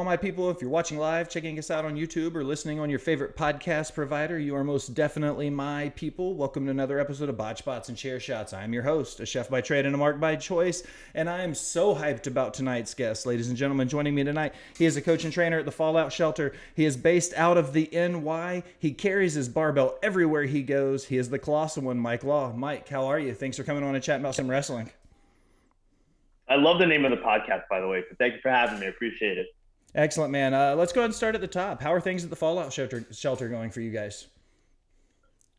my people. If you're watching live, checking us out on YouTube, or listening on your favorite podcast provider, you are most definitely my people. Welcome to another episode of Botched Spots and Chair Shots. I'm your host, a chef by trade and a mark by choice, and I am so hyped about tonight's guest. Ladies and gentlemen, joining me tonight, he is a coach and trainer at the Fallout Shelter. He is based out of the NY. He carries his barbell everywhere he goes. He is the Colossal one, Mike Law. Mike, how are you? Thanks for coming on and chatting about some wrestling. I love the name of the podcast, by the way. So thank you for having me. I appreciate it. Excellent, man. Let's go ahead and start at the top. How are things at the Fallout Shelter going for you guys?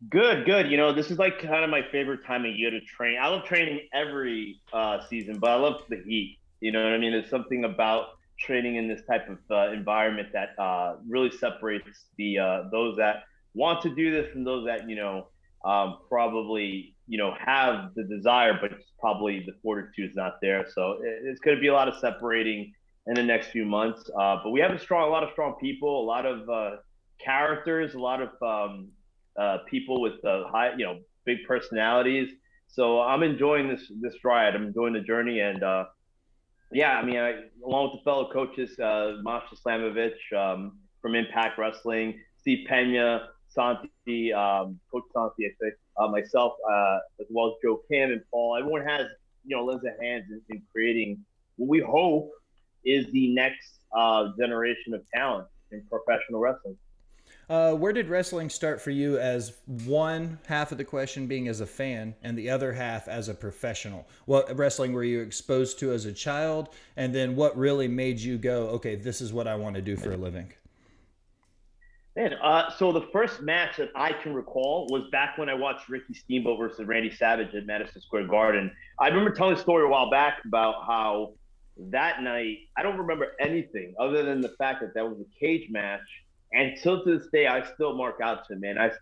Good, good. You know, this is like kind of my favorite time of year to train. I love training every season, but I love the heat. You know what I mean? There's something about training in this type of environment that really separates the those that want to do this and those that, probably, have the desire, but probably the fortitude is not there. So it's going to be a lot of separating in the next few months. But we have a lot of strong people, a lot of characters, a lot of people with high, big personalities. So I'm enjoying this ride. I'm enjoying the journey, and along with the fellow coaches, Masha Slamovich from Impact Wrestling, Steve Pena, Santi, Coach Santi, I think, myself, as well as Joe Kim and Paul. Everyone has, lends a hand in creating what we hope is the next generation of talent in professional wrestling. Where did wrestling start for you, as one half of the question being as a fan and the other half as a professional? What wrestling were you exposed to as a child? And then what really made you go, okay, this is what I want to do for a living? Man, so the first match that I can recall was back when I watched Ricky Steamboat versus Randy Savage at Madison Square Garden. I remember telling a story a while back about how that night, I don't remember anything other than the fact that was a cage match. And till to this day, I still mark out to it, man. That's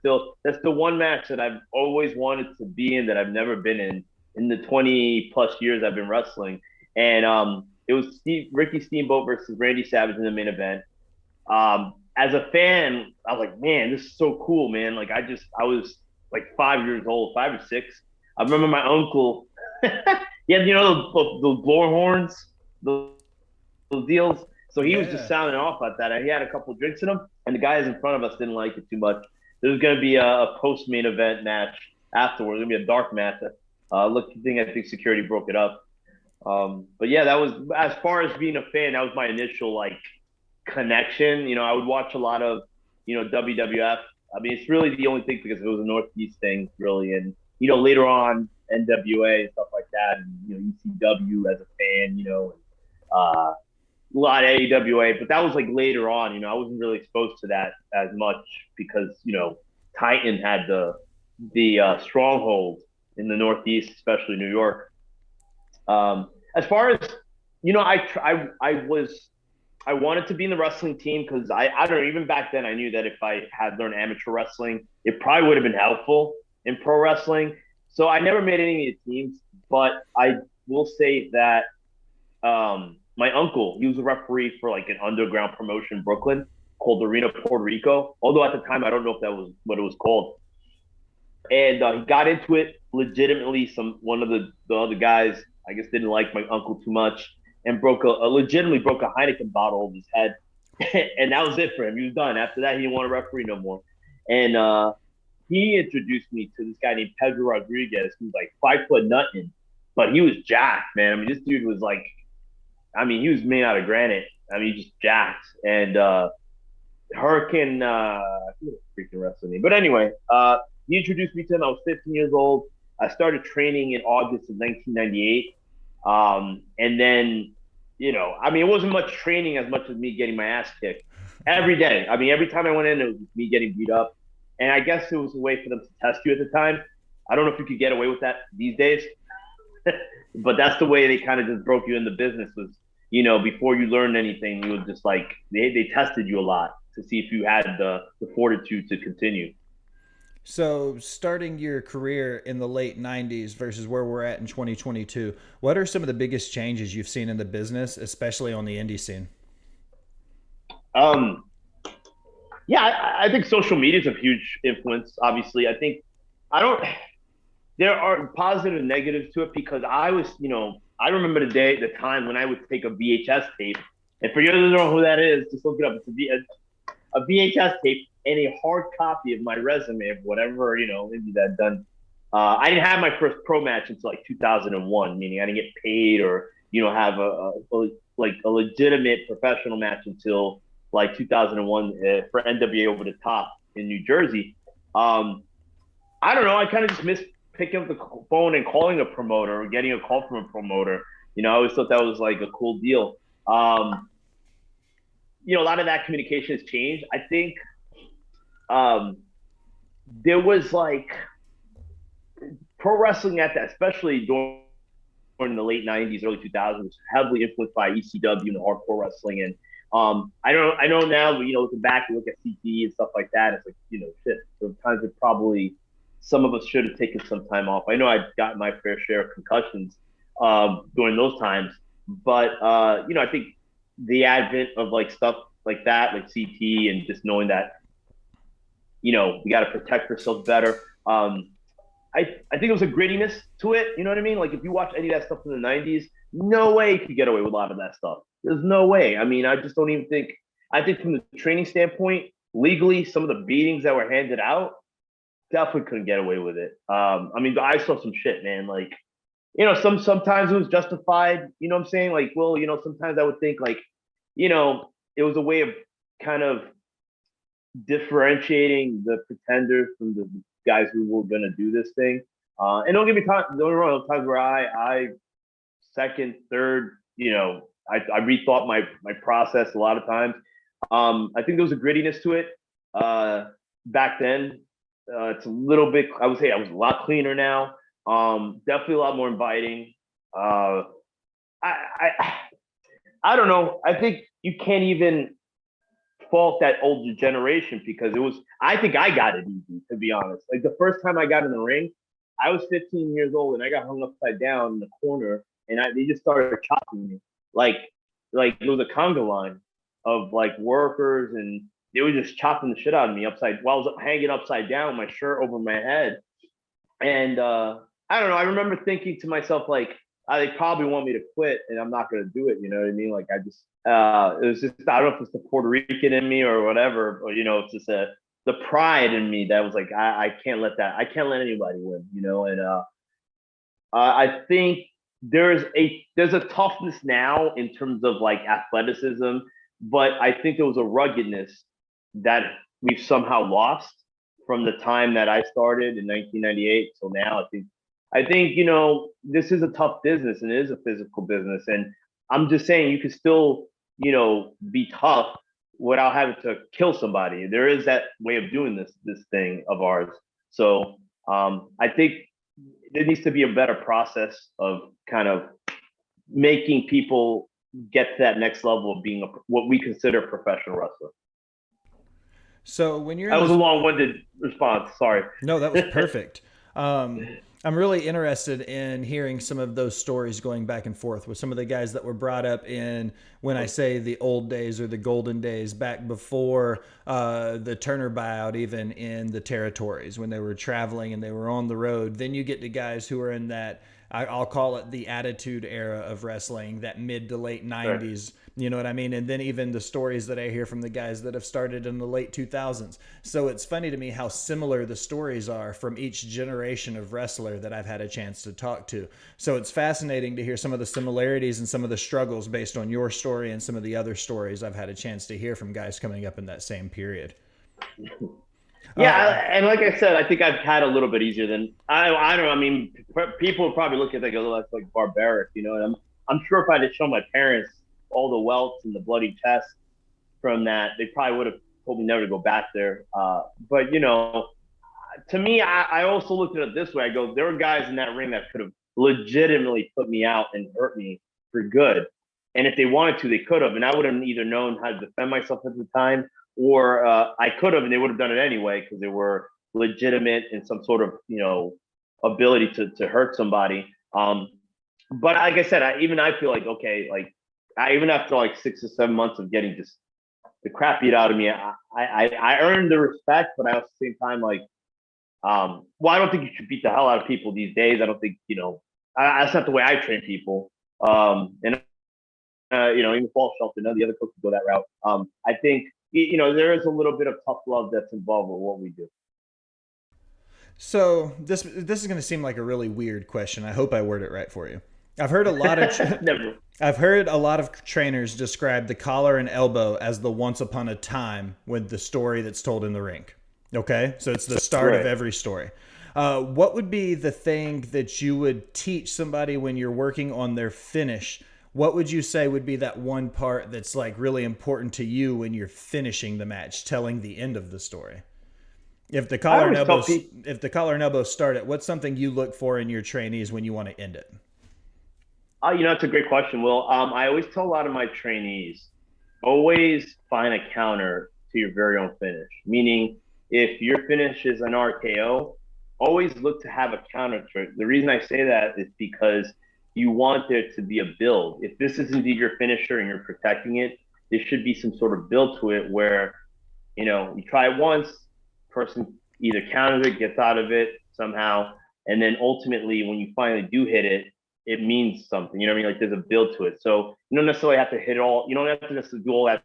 the one match that I've always wanted to be in that I've never been in the 20 plus years I've been wrestling. And it was Ricky Steamboat versus Randy Savage in the main event. As a fan, I was like, man, this is so cool, man. Like I was like 5 years old, 5 or 6. I remember my uncle, he had, those blower horns, those deals. So he was just sounding off at that. He had a couple of drinks in him, and the guys in front of us didn't like it too much. There was going to be a post-main event match afterwards. Going to be a dark match. I think security broke it up. But yeah, that was, as far as being a fan, that was my initial connection. I would watch a lot of WWF. I mean, it's really the only thing because it was a Northeast thing, really, and later on NWA and stuff like that, and ECW as a fan, a lot of AEWA, but that was like later on. I wasn't really exposed to that as much because Titan had the stronghold in the Northeast, especially New York. As far as I wanted to be in the wrestling team because I don't know, even back then I knew that if I had learned amateur wrestling, it probably would have been helpful in pro wrestling. So I never made any of the teams, but I will say that my uncle, he was a referee for like an underground promotion in Brooklyn called Arena Puerto Rico. Although at the time, I don't know if that was what it was called. And he got into it legitimately. One of the other guys, I guess, didn't like my uncle too much and legitimately broke a Heineken bottle over his head. And that was it for him. He was done. After that, he didn't want to referee no more. And he introduced me to this guy named Pedro Rodriguez, who was like 5 foot nothing, but he was jacked, man. I mean, this dude was like, he was made out of granite. Just jacked. And Hurricane, freaking wrestling name. But anyway, he introduced me to him. I was 15 years old. I started training in August of 1998. And then, it wasn't much training as much as me getting my ass kicked every day. Every time I went in, it was me getting beat up. And I guess it was a way for them to test you at the time. I don't know if you could get away with that these days, but that's the way they kind of just broke you in the business was, before you learned anything, you would just they tested you a lot to see if you had the fortitude to continue. So starting your career in the late 90s versus where we're at in 2022, what are some of the biggest changes you've seen in the business, especially on the indie scene? I think social media is a huge influence. Obviously, there are positive and negatives to it because I remember the time when I would take a VHS tape And for you to know who that is, just look it up. It's a VHS tape and a hard copy of my resume of whatever, indie that I'd done. I didn't have my first pro match until like 2001, meaning I didn't get paid or, have like a legitimate professional match until like 2001 for NWA Over the Top in New Jersey. I don't know. I kind of just miss picking up the phone and calling a promoter or getting a call from a promoter. I always thought that was like a cool deal. A lot of that communication has changed. I think there was like pro wrestling at that, especially during the late '90s, early 2000s, heavily influenced by ECW and hardcore wrestling. And I know now, looking back, you look at CTE and stuff like that. It's like, shit. Sometimes it probably some of us should have taken some time off. I know I got my fair share of concussions during those times, but I think the advent of like stuff like that, like CT, and just knowing that we got to protect ourselves better. I think it was a grittiness to it. You know what I mean? Like if you watch any of that stuff in the '90s, no way you could get away with a lot of that stuff. There's no way. I mean, I just don't even think. I think from the training standpoint, legally, some of the beatings that were handed out definitely couldn't get away with it. I mean, I saw some shit, man. Like, sometimes it was justified. You know what I'm saying? Like, well, sometimes I would think like, it was a way of kind of differentiating the pretenders from the guys who were going to do this thing. And don't get me wrong, there were times where I second, third, I rethought my process a lot of times. I think there was a grittiness to it back then. It's a little bit, I would say I was a lot cleaner now. Definitely a lot more inviting. I don't know. I think you can't even fault that older generation because I think I got it easy, to be honest. Like the first time I got in the ring, I was 15 years old and I got hung upside down in the corner and they just started chopping me. Like it was a conga line of like workers and they were just chopping the shit out of me while I was hanging upside down, my shirt over my head. And I don't know. I remember thinking to myself, like, they probably want me to quit and I'm not going to do it. You know what I mean? Like, it was just, I don't know if it's the Puerto Rican in me or whatever, or, it's just the pride in me that was like, I can't let anybody win, and I think there's a toughness now in terms of like athleticism, but I think there was a ruggedness that we've somehow lost from the time that I started in 1998 till now. I think this is a tough business and it is a physical business, and I'm just saying you can still be tough without having to kill somebody. There is that way of doing this thing of ours. So I think there needs to be a better process of kind of making people get to that next level of being what we consider a professional wrestler. So when you're in That was a this, long-winded response. Sorry. no, that was perfect. I'm really interested in hearing some of those stories going back and forth with some of the guys that were brought up in, when I say the old days or the golden days, back before the Turner buyout, even in the territories when they were traveling and they were on the road. Then you get to guys who are in that, I'll call it the attitude era of wrestling, that mid to late '90s. You know what I mean? And then even the stories that I hear from the guys that have started in the late 2000s. So it's funny to me how similar the stories are from each generation of wrestler that I've had a chance to talk to. So it's fascinating to hear some of the similarities and some of the struggles based on your story and some of the other stories I've had a chance to hear from guys coming up in that same period. Yeah, and like I said, I think I've had a little bit easier than I don't know. I mean, people would probably look at it and go, "Oh, that's like barbaric," And I'm sure if I had shown my parents all the welts and the bloody chest from that, they probably would have told me never to go back there. But to me, I also looked at it this way. I go, there were guys in that ring that could have legitimately put me out and hurt me for good. And if they wanted to, they could have. And I would have either known how to defend myself at the time, or I could have, and they would have done it anyway because they were legitimate in some sort of, ability to hurt somebody. But like I said, I feel like, okay, like even after like 6 or 7 months of getting just the crap beat out of me, I earned the respect, but I also at the same time, like, well, I don't think you should beat the hell out of people these days. I don't think, that's not the way I train people. And even Paul Shelton, none of the other coaches go that route. I think, there is a little bit of tough love that's involved with what we do. So this is going to seem like a really weird question. I hope I word it right for you. I've heard a lot of Never. I've heard a lot of trainers describe the collar and elbow as the once upon a time with the story that's told in the ring. Okay, so it's the start of Right. every story. What would be the thing that you would teach somebody when you're working on their finish? What would you say would be that one part that's like really important to you when you're finishing the match, telling the end of the story? If the I collar and always tell elbow, people, if the collar and elbow start it, what's something you look for in your trainees when you want to end it? that's a great question, Will. I always tell a lot of my trainees, always find a counter to your very own finish. Meaning, if your finish is an RKO, always look to have a counter to it. The reason I say that is because you want there to be a build. If this is indeed your finisher and you're protecting it, there should be some sort of build to it where, you try it once, person either counters it, gets out of it somehow, and then ultimately when you finally do hit it, it means something. You know what I mean? Like there's a build to it. So you don't necessarily have to hit it all. You don't have to necessarily do all that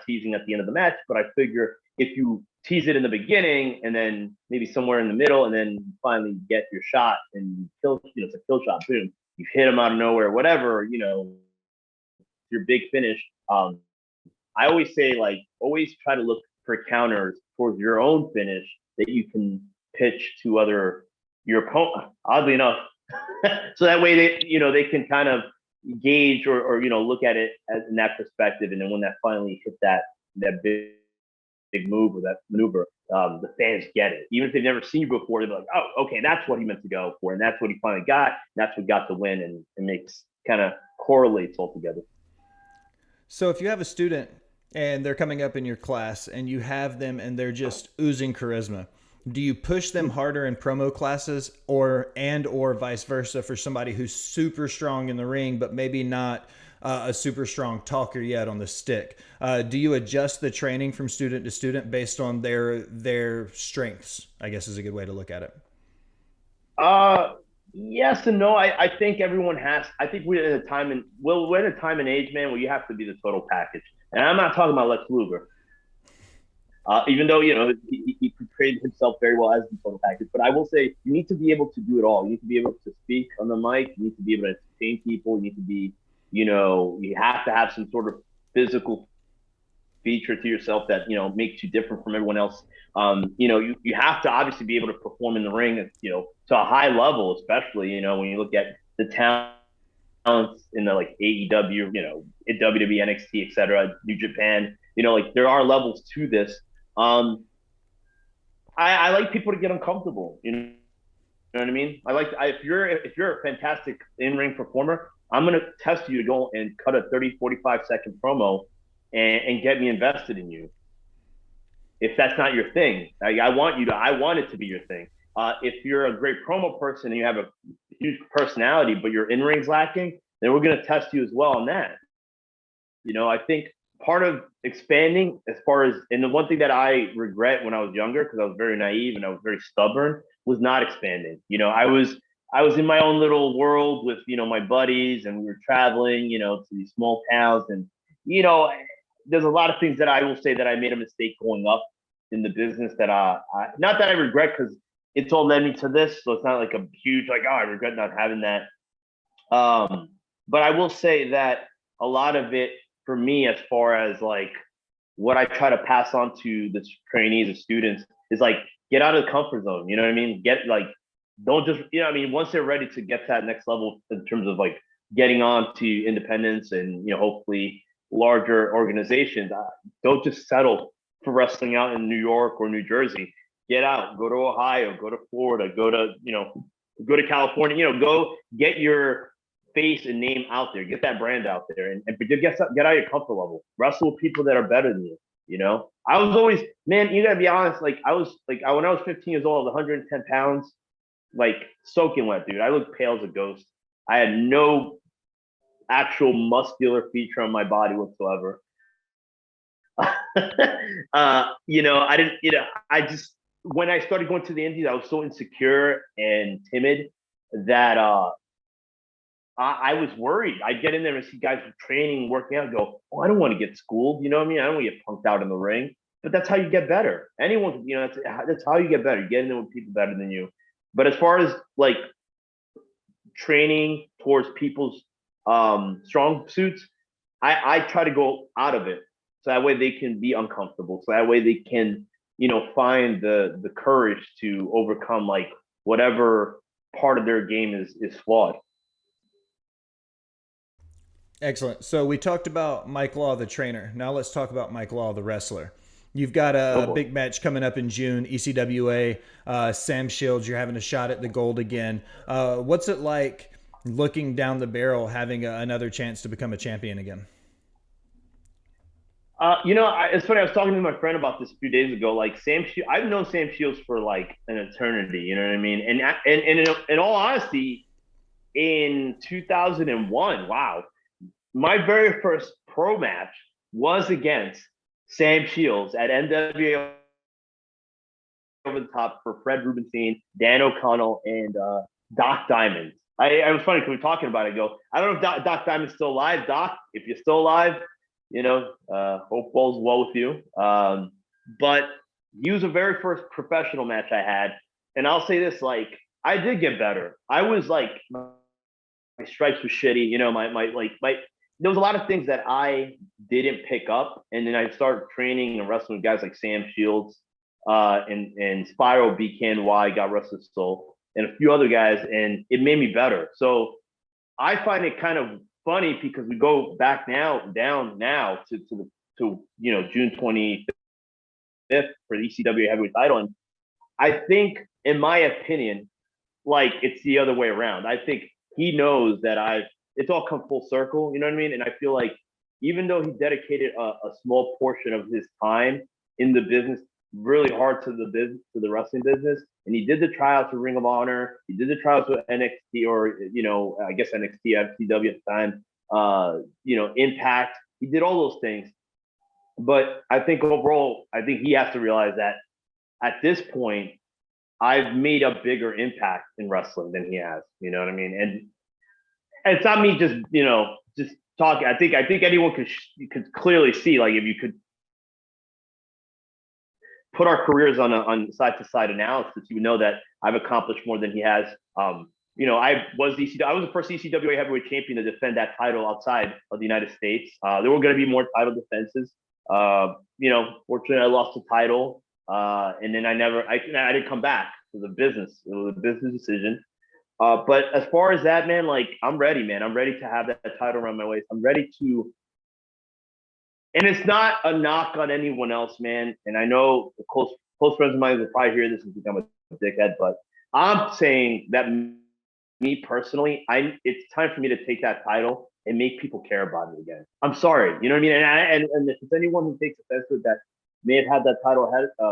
teasing at the end of the match. But I figure if you tease it in the beginning and then maybe somewhere in the middle, and then you finally get your shot and you kill, it's a kill shot. Boom, you hit them out of nowhere, whatever. Your big finish. I always say like always try to look for counters towards your own finish that you can pitch to your opponent. Oddly enough, so that way they can kind of gauge or look at it as in that perspective, and then when that finally hit that big move or that maneuver, the fans get it. Even if they've never seen you before, they're like, oh, okay, that's what he meant to go for, and that's what he finally got. And that's what got the win, and it makes kind of correlates all together. So if you have a student and they're coming up in your class and you have them and they're just oozing charisma, do you push them harder in promo classes or vice versa for somebody who's super strong in the ring but maybe not a super strong talker yet on the stick? Do you adjust the training from student to student based on their strengths? I guess is a good way to look at it. Yes and no. I think everyone has. I think we're at a time and age, man, where you have to be the total package. And I'm not talking about Lex Luger, even though he portrayed himself very well as the total package. But I will say you need to be able to do it all. You need to be able to speak on the mic. You need to be able to entertain people. You need to be, you have to have some sort of physical feature to yourself that makes you different from everyone else. You have to obviously be able to perform in the ring, to a high level, especially when you look at the talents in the like AEW, in WWE, NXT, etc., New Japan. Like there are levels to this. I like people to get uncomfortable. You know what I mean? If you're a fantastic in-ring performer, I'm gonna test you to go and cut a 30, 45-second promo and get me invested in you. If that's not your thing, I want it to be your thing. If you're a great promo person and you have a huge personality, but your in-ring's lacking, then we're going to test you as well on that. I think part of expanding and the one thing that I regret when I was younger, because I was very naive and I was very stubborn, was not expanding. I was in my own little world with, my buddies, and we were traveling, to these small towns. And, there's a lot of things that I will say that I made a mistake going up in the business that not that I regret, because it's all led me to this. So it's not like a huge, like, oh, I regret not having that. But I will say that a lot of it for me, as far as like what I try to pass on to the trainees and students, is like, get out of the comfort zone. You know what I mean? Don't just, once they're ready to get to that next level in terms of like getting on to independence and, hopefully larger organizations, don't just settle for wrestling out in New York or New Jersey. Get out, go to Ohio, go to Florida, go to California, go get your face and name out there, get that brand out there, and get out of your comfort level. Wrestle with people that are better than you. I was always, man, you gotta be honest. Like I was like when I was 15 years old, 110 pounds, like soaking wet, dude. I looked pale as a ghost. I had no actual muscular feature on my body whatsoever. I didn't, I just, when I started going to the Indies, I was so insecure and timid that I was worried. I'd get in there and see guys training, working out, and go, "Oh, I don't want to get schooled." You know what I mean? I don't want to get punked out in the ring. But that's how you get better. Anyone, that's how you get better. You get in there with people better than you. But as far as like training towards people's strong suits, I try to go out of it so that way they can be uncomfortable. So that way they can, find the courage to overcome like whatever part of their game is flawed. Excellent. So we talked about Mike Law, the trainer. Now let's talk about Mike Law, the wrestler. You've got Oh a boy. big match coming up in June, ECWA. Sam Shields, you're having a shot at the gold again. What's it like looking down the barrel, having another chance to become a champion again? It's funny. I was talking to my friend about this a few days ago. Like I've known Sam Shields for like an eternity. You know what I mean? And in all honesty, in 2001, wow, my very first pro match was against Sam Shields at NWA Over the Top for Fred Rubenstein, Dan O'Connell, and Doc Diamond. I was funny because we were talking about it. I go, I don't know if Doc Diamond's still alive. Doc, if you're still alive, hope all's well with you. But he was the very first professional match I had. And I'll say this, like, I did get better. I was like, my stripes were shitty. There was a lot of things that I didn't pick up. And then I started training and wrestling with guys like Sam Shields and Spyro BKNY, got Wrestle Soul, and a few other guys. And it made me better. So I find it kind of funny because we go back down now to June 25th for the ECW heavyweight title. And I think, in my opinion, like it's the other way around. I think he knows that it's all come full circle, you know what I mean? And I feel like even though he dedicated a small portion of his time in the business, really hard to the wrestling business, and he did the tryouts with Ring of Honor, he did the tryouts with NXT, or I guess NXT, FCW at the time, Impact. He did all those things, but I think overall, I think he has to realize that at this point, I've made a bigger impact in wrestling than he has. You know what I mean? And it's not me just talking. I think anyone could clearly see, like, if you could put our careers on side to side analysis, you would know that I've accomplished more than he has. I was the first ECWA heavyweight champion to defend that title outside of the United States. There were going to be more title defenses. Fortunately, I lost the title, and then I didn't come back to the business. It was a business decision. But as far as that, man, like, I'm ready, man. I'm ready to have that title around my waist. I'm ready to. And it's not a knock on anyone else, man. And I know the close friends of mine will probably hear this and think I'm a dickhead, but I'm saying that me personally, it's time for me to take that title and make people care about it again. I'm sorry, you know what I mean? And if it's anyone who takes offense to it that may have had that title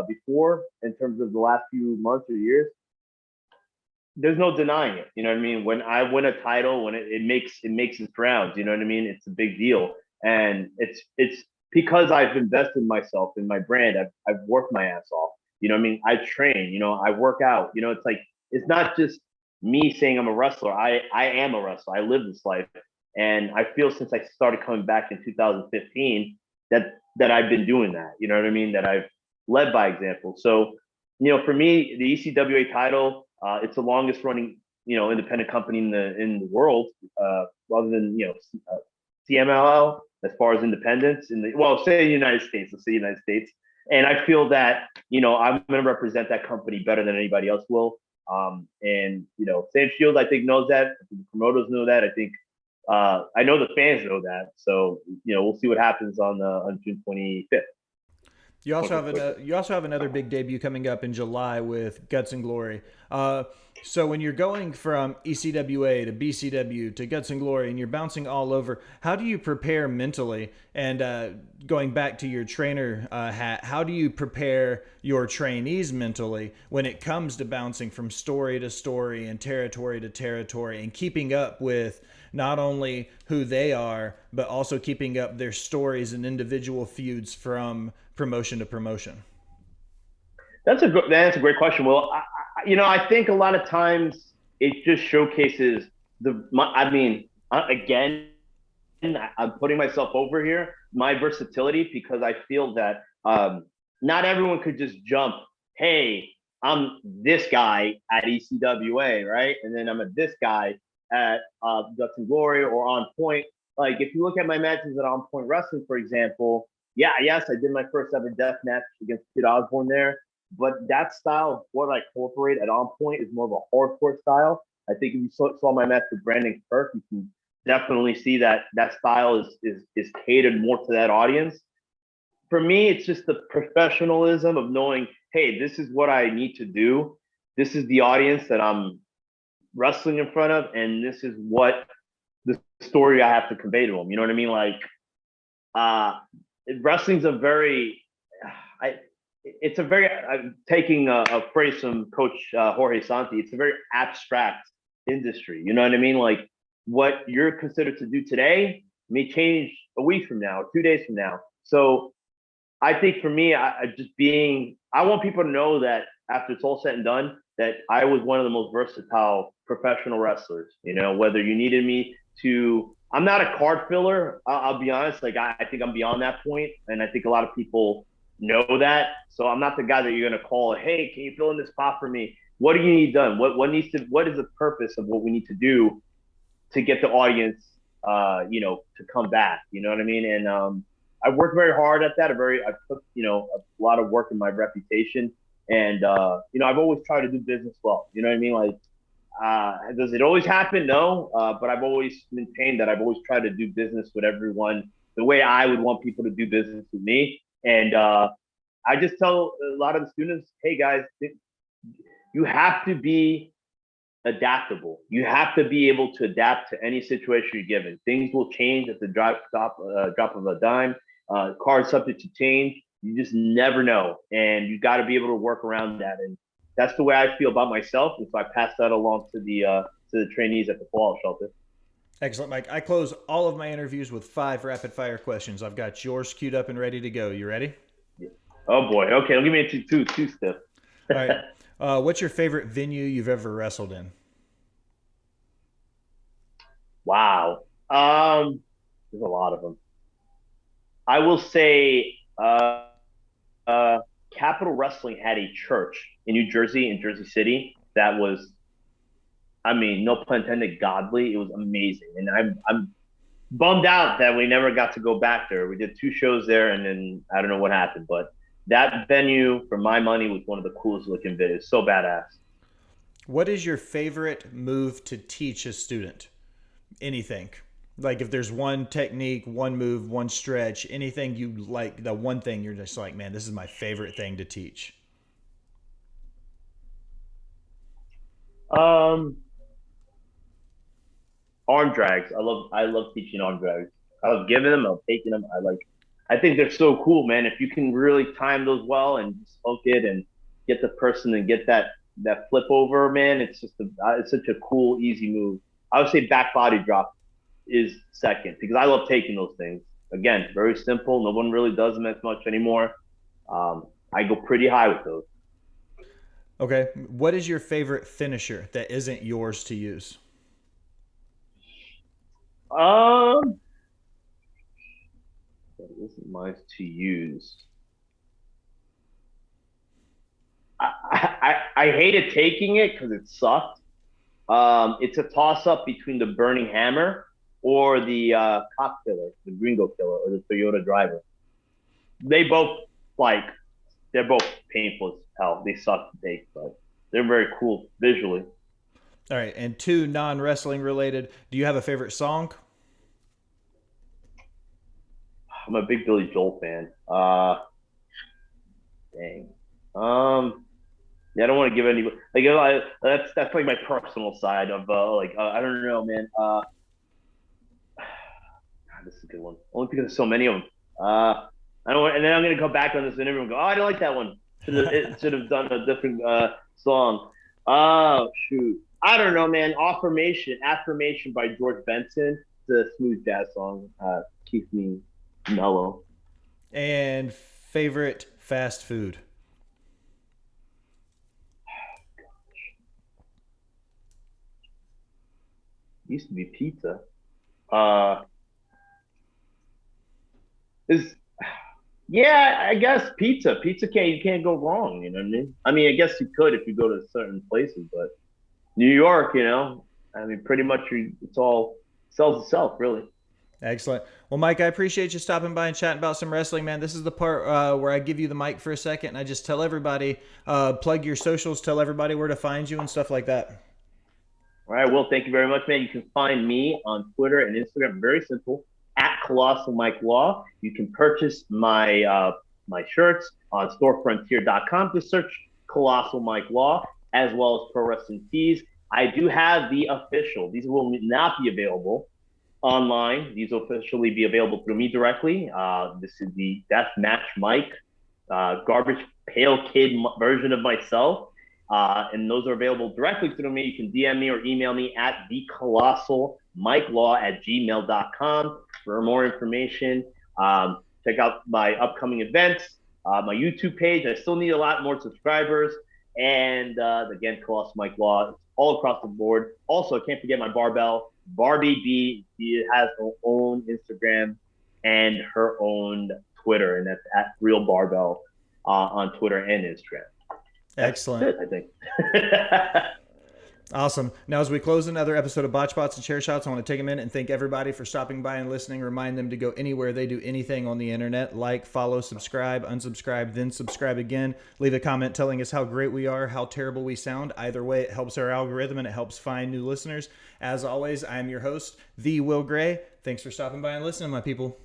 before in terms of the last few months or years, there's no denying it. You know what I mean? When I win a title, when it makes its rounds, you know what I mean? It's a big deal. And it's because I've invested in myself, in my brand. I've worked my ass off. You know what I mean? I train, I work out. It's like, it's not just me saying I'm a wrestler. I am a wrestler. I live this life. And I feel since I started coming back in 2015 that I've been doing that. You know what I mean? That I've led by example. So, for me, the ECWA title, it's the longest running, independent company in the world, rather than, CMLL as far as independence say the United States. Let's say United States. And I feel that, I'm going to represent that company better than anybody else will. And Sam Shields, I think, knows that. I think the promoters know that. I think I know the fans know that. So we'll see what happens on June 25th. You also have another big debut coming up in July with Guts and Glory. So when you're going from ECWA to BCW to Guts and Glory and you're bouncing all over, how do you prepare mentally? And going back to your trainer hat, how do you prepare your trainees mentally when it comes to bouncing from story to story and territory to territory and keeping up with not only who they are, but also keeping up their stories and individual feuds from promotion to promotion? That's a great question. Well, I think a lot of times it just showcases again, I'm putting myself over here, my versatility, because I feel that not everyone could just jump, hey, I'm this guy at ECWA, right? And then I'm this guy at Guts and Glory or On Point. Like, if you look at my matches at On Point Wrestling, for example, yeah, yes, I did my first ever death match against Kid Osborne there. But that style of what I incorporate at On Point is more of a hardcore style. I think if you saw my match with Brandon Kirk, you can definitely see that that style is catered more to that audience. For me, it's just the professionalism of knowing, hey, this is what I need to do. This is the audience that I'm wrestling in front of, and this is what the story I have to convey to them. You know what I mean? Like, uh, wrestling's a very, I, it's a very, I'm taking a phrase from Coach Jorge Santi. It's a very abstract industry. You know what I mean? Like, what you're considered to do today may change a week from now, 2 days from now. So I think for me, I want people to know that after it's all said and done, that I was one of the most versatile professional wrestlers. You know, whether you needed me to, I'm not a card filler. I'll be honest. Like, I think I'm beyond that point, and I think a lot of people know that. So I'm not the guy that you're gonna call. Hey, can you fill in this spot for me? What do you need done? What is the purpose of what we need to do to get the audience, to come back? You know what I mean? And I worked very hard at that. I put, a lot of work in my reputation, and I've always tried to do business well. You know what I mean? Like, does it always happen? No, but I've always maintained that I've always tried to do business with everyone the way I would want people to do business with me. And I just tell a lot of the students, hey guys, you have to be adaptable. You have to be able to adapt to any situation you're given. Things will change at the drop of a dime. Cards subject to change. You just never know, and you got to be able to work around that. And that's the way I feel about myself. And so I pass that along to the trainees at the Fallout Shelter. Excellent, Mike. I close all of my interviews with 5 rapid fire questions. I've got yours queued up and ready to go. You ready? Yeah. Oh boy. Okay, give me a two stiff. All right. What's your favorite venue you've ever wrestled in? Wow. There's a lot of them. I will say, Capital Wrestling had a church in New Jersey, in Jersey City, that was, I mean, no pun intended, godly. It was amazing, and I'm bummed out that we never got to go back there. We did 2 shows there, and then I don't know what happened, but that venue, for my money, was one of the coolest looking videos. So badass. What is your favorite move to teach a student? Anything. Like, if there's one technique, one move, one stretch, anything you like, the one thing you're just like, man, this is my favorite thing to teach. Um, Arm drags. I love teaching arm drags. I love giving them. I love taking them. I think they're so cool, man. If you can really time those well and just hook it and get the person and get that flip over, man, it's such a cool, easy move. I would say back body drop is second, because I love taking those things. Again, very simple. No one really does them as much anymore. I go pretty high with those. Okay. What is your favorite finisher that isn't yours to use? Um, that isn't mine to use. I hated taking it because it sucked. It's a toss up between the Burning Hammer or the Cop Killer, the Gringo Killer, or the Toyota Driver. They both, like, they're both painful as hell. They suck to take, but they're very cool visually. All right. And 2 non-wrestling related. Do you have a favorite song? I'm a big Billy Joel fan. Dang. Yeah, I don't want to give any, like, that's like my personal side of I don't know, man. God, this is a good one. Only because there's so many of them. I don't. And then I'm gonna go back on this interview and go, oh, I didn't like that one. Should have done a different song. Oh shoot, I don't know, man. Affirmation by George Benson. It's a smooth jazz song. Keeps me mellow. And favorite fast food? Used to be pizza. Uh, is Yeah, I guess pizza. Pizza can't you can't go wrong. You know what I mean? I mean, I guess you could if you go to certain places, but New York, I mean, pretty much it's all sells itself, really. Excellent. Well, Mike, I appreciate you stopping by and chatting about some wrestling, man. This is the part where I give you the mic for a second and I just tell everybody, plug your socials, tell everybody where to find you and stuff like that. All right, Will, thank you very much, man. You can find me on Twitter and Instagram. Very simple, at Colossal Mike Law. You can purchase my shirts on storefrontier.com. Just search Colossal Mike Law, as well as Pro Wrestling Tees. I do have the official. These will not be available online. These will officially be available through me directly. This is the Death Match Mike, garbage pail kid version of myself. And those are available directly through me. You can DM me or email me at thecolossalmikelaw@gmail.com for more information. Check out my upcoming events, my YouTube page. I still need a lot more subscribers. And again, Colossal Mike Law, all across the board. Also, I can't forget my barbell, Barbie B. She has her own Instagram and her own Twitter, and that's at Real Barbell on Twitter and Instagram. Excellent. That's it, I think. Awesome. Now, as we close another episode of Botch Bots and Chair Shots, I want to take a minute and thank everybody for stopping by and listening. Remind them to go anywhere they do anything on the internet. Like, follow, subscribe, unsubscribe, then subscribe again. Leave a comment telling us how great we are, how terrible we sound. Either way, it helps our algorithm and it helps find new listeners. As always, I am your host, The Will Gray. Thanks for stopping by and listening, my people.